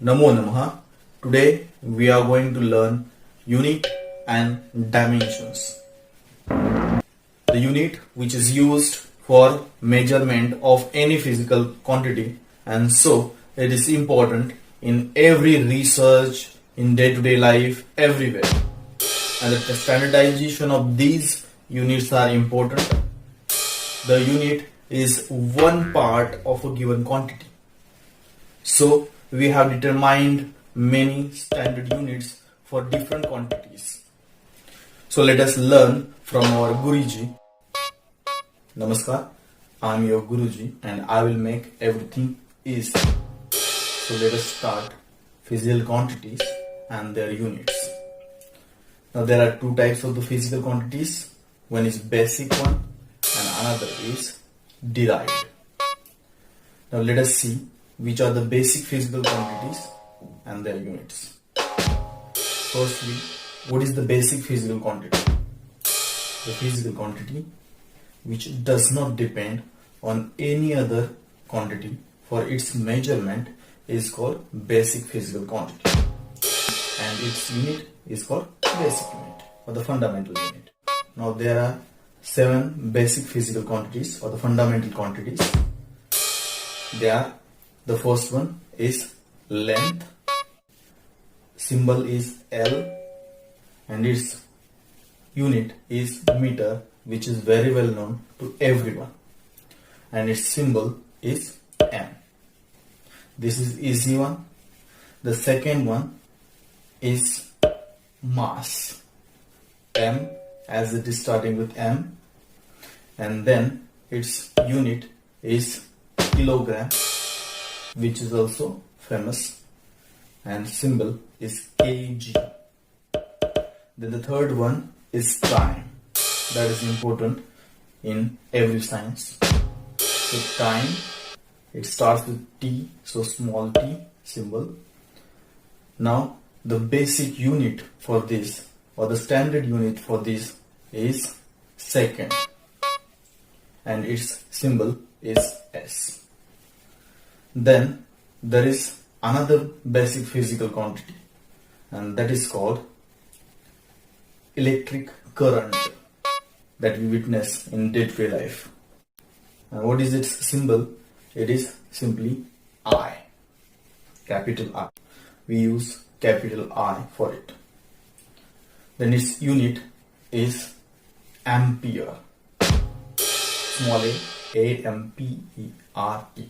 Namo Namaha. Today we are going to learn unit and dimensions. The unit which is used for measurement of any physical quantity, and so it is important in every research, in day-to-day life, everywhere. And the standardization of these units are important. The unit is one part of a given quantity. So we have determined many standard units for different quantities. So let us learn from our Guruji. Namaskar, I am your Guruji and I will make everything easy. So let us start physical quantities and their units. Now there are two types of the physical quantities. One is basic one and another is derived. Now let us see which are the basic physical quantities and their units. Firstly, what is the basic physical quantity? The physical quantity which does not depend on any other quantity for its measurement is called basic physical quantity, and its unit is called basic unit or the fundamental unit. Now there are 7 basic physical quantities or the fundamental quantities. The first one is length. Symbol is L and its unit is meter, which is very well known to everyone, and its symbol is M. This is easy one. The second one is mass. M, as it is starting with M, and then its unit is kilogram, which is also famous, and symbol is kg. Then the third one is time. That is important in every science. So time, it starts with T, so small t symbol. Now the basic unit for this or the standard unit for this is second, and its symbol is S. Then there is another basic physical quantity, and that is called electric current that we witness in day-to-day life. And what is its symbol? It is simply I, capital I. We use capital I for it. Then its unit is ampere, small a, A-M-P-E-R-E.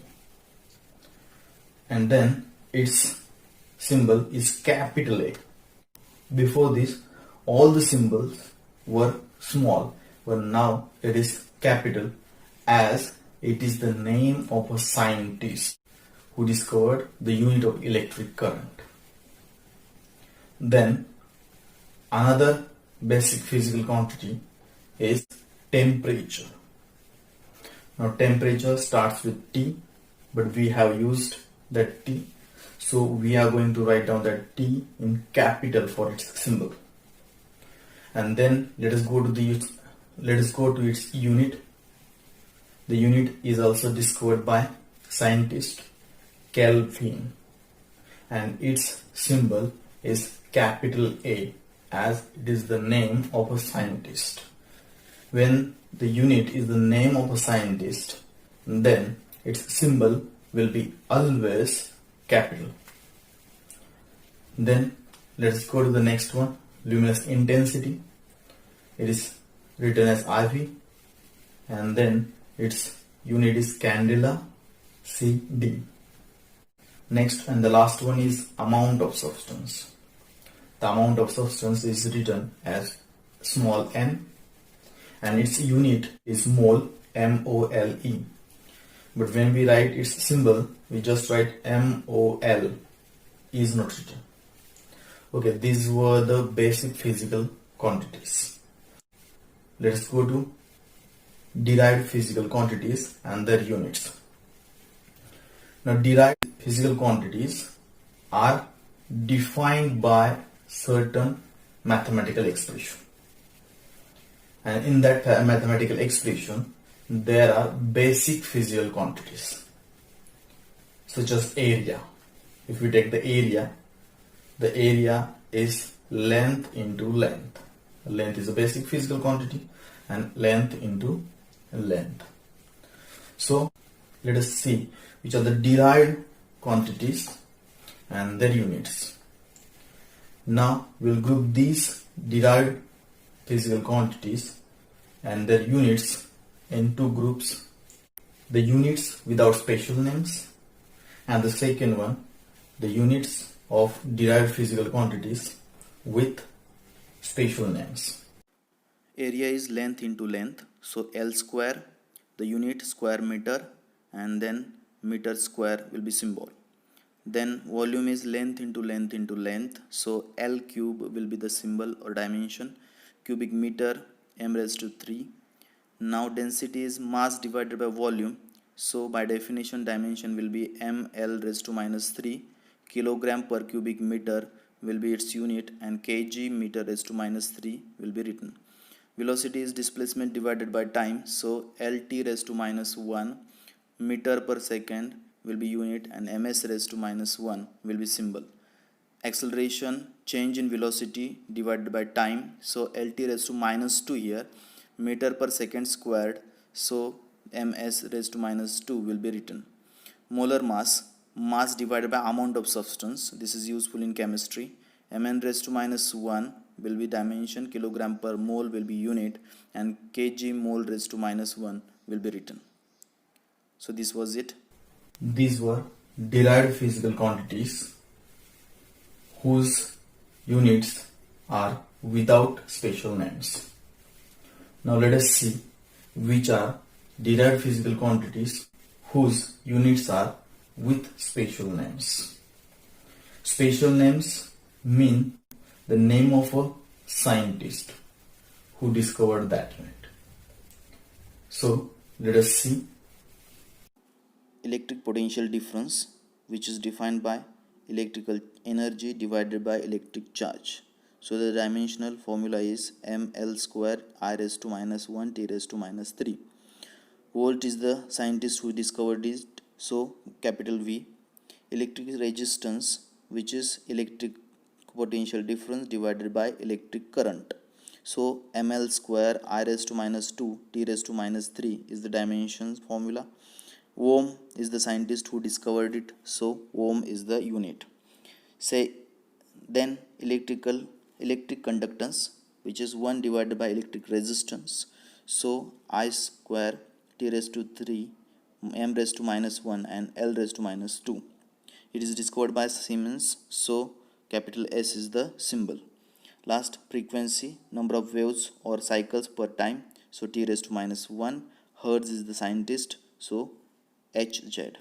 And then its symbol is capital A. Before this, all the symbols were small, but now it is capital, as it is the name of a scientist who discovered the unit of electric current. Then another basic physical quantity is temperature. Now temperature starts with T, but we have used that T, so we are going to write down that T in capital for its symbol. And then let us go to its unit. The unit is also discovered by scientist Kelvin, and its symbol is capital A, as it is the name of a scientist. When the unit is the name of a scientist, then its symbol will be always capital. Then let's go to the next one, luminous intensity. It is written as IV, and then its unit is candela, CD. Next and the last one is amount of substance. The amount of substance is written as small m, and its unit is mole, M-O-L-E. But when we write its symbol, we just write M-O-L, is not written. Okay, these were the basic physical quantities. Let us go to derived physical quantities and their units. Now derived physical quantities are defined by certain mathematical expression, and in that mathematical expression there are basic physical quantities such as area, if we take the area is length into length. Length is a basic physical quantity and length into length. So let us see which are the derived quantities and their units. Now we'll group these derived physical quantities and their units in two groups: the units without special names, and the second one, the units of derived physical quantities with special names. Area is length into length, so L square, the unit square meter, and then meter square will be symbol. Then volume is length into length into length, so L cube will be the symbol or dimension, cubic meter m raised to 3. Now density is mass divided by volume, so by definition dimension will be ml raised to minus 3. Kilogram per cubic meter will be its unit, and kg meter raised to minus 3 will be written. Velocity is displacement divided by time, so lt raised to minus 1 meter per second will be unit, and ms raised to minus 1 will be symbol. Acceleration, change in velocity divided by time, so lt raised to minus 2 here, meter per second squared, so ms raised to minus 2 will be written. Molar mass, mass divided by amount of substance, this is useful in chemistry. Mn raised to minus 1 will be dimension, kilogram per mole will be unit, and kg mole raised to minus 1 will be written. So this was it. These were derived physical quantities whose units are without special names. Now let us see which are derived physical quantities whose units are with special names. Special names mean the name of a scientist who discovered that unit. So let us see. Electric potential difference, which is defined by electrical energy divided by electric charge. So the dimensional formula is ml square I raised to minus 1 t raised to minus 3. Volt is the scientist who discovered it, so capital V. Electric resistance, which is electric potential difference divided by electric current. So ml square I raised to minus 2 t raised to minus 3 is the dimensions formula. Ohm is the scientist who discovered it, so ohm is the unit. Say then electric conductance, which is 1 divided by electric resistance, so I square t raised to 3 m raised to minus 1 and L raised to minus 2. It is discovered by Siemens, so capital S is the symbol. Last, frequency, number of waves or cycles per time, so t raised to minus 1. Hertz is the scientist, so Hz.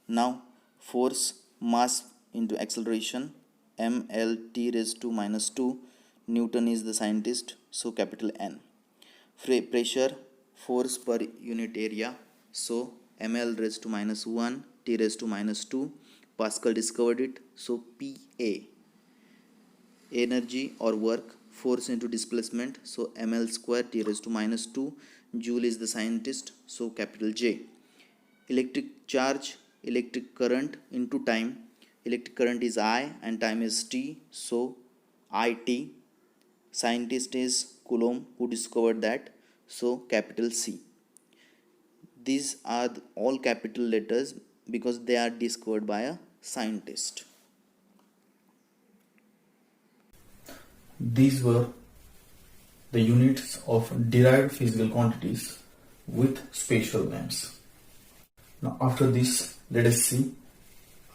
Now force, mass into acceleration, mlt raised to minus 2. Newton is the scientist, so capital N. Pressure, force per unit area, so ml raised to minus 1 t raised to minus 2. Pascal discovered it, so Pa. Energy or work, force into displacement, so ml square t raised to minus 2. Joule is the scientist, so capital J. Electric charge, electric current into time. Electric current is I and time is t, so IT. Scientist is Coulomb who discovered that, so capital C. These are all capital letters because they are discovered by a scientist. These were the units of derived physical quantities with special names. Now after this, let us see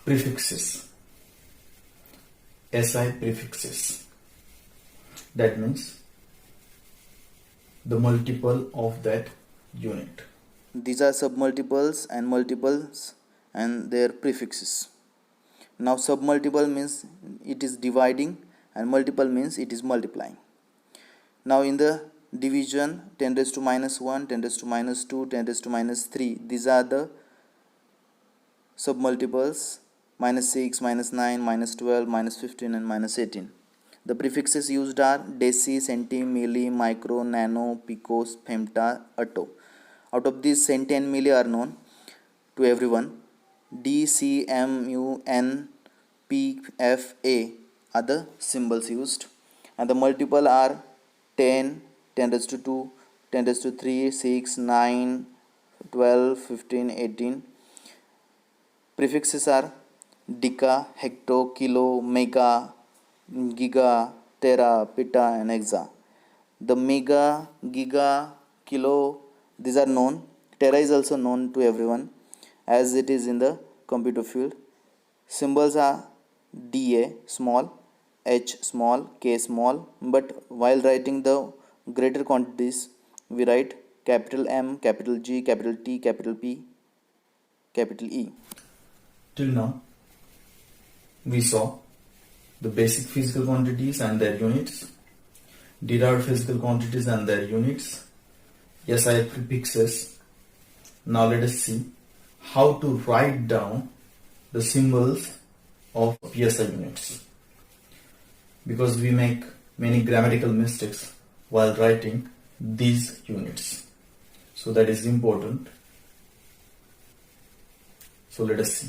prefixes. SI prefixes. That means the multiple of that unit. These are submultiples and multiples and their prefixes. Now submultiple means it is dividing and multiple means it is multiplying. Now in the division, 10 raised to minus 1, 10 raised to minus 2, 10 raised to minus 3, these are the submultiples, minus 6, minus 9, minus 12, minus 15 and minus 18. The prefixes used are deci, centi, milli, micro, nano, pico, femta, atto. Out of these, centi and milli are known to everyone. D, C, M, U, N, P, F, A are the symbols used, and the multiple are 10, 10 raised to 2, 10 raised to 3, 6, 9, 12, 15, 18. Prefixes are deca, hecto, kilo, mega, giga, tera, peta, and hexa. The mega, giga, kilo, these are known. Tera is also known to everyone as it is in the computer field. Symbols are DA small, H small, K small, but while writing the greater quantities, we write capital M, capital G, capital T, capital P, capital E. Till now, we saw the basic physical quantities and their units, derived physical quantities and their units, SI prefixes. Now let us see how to write down the symbols of PSI units, because we make many grammatical mistakes while writing these units. So that is important. So let us see.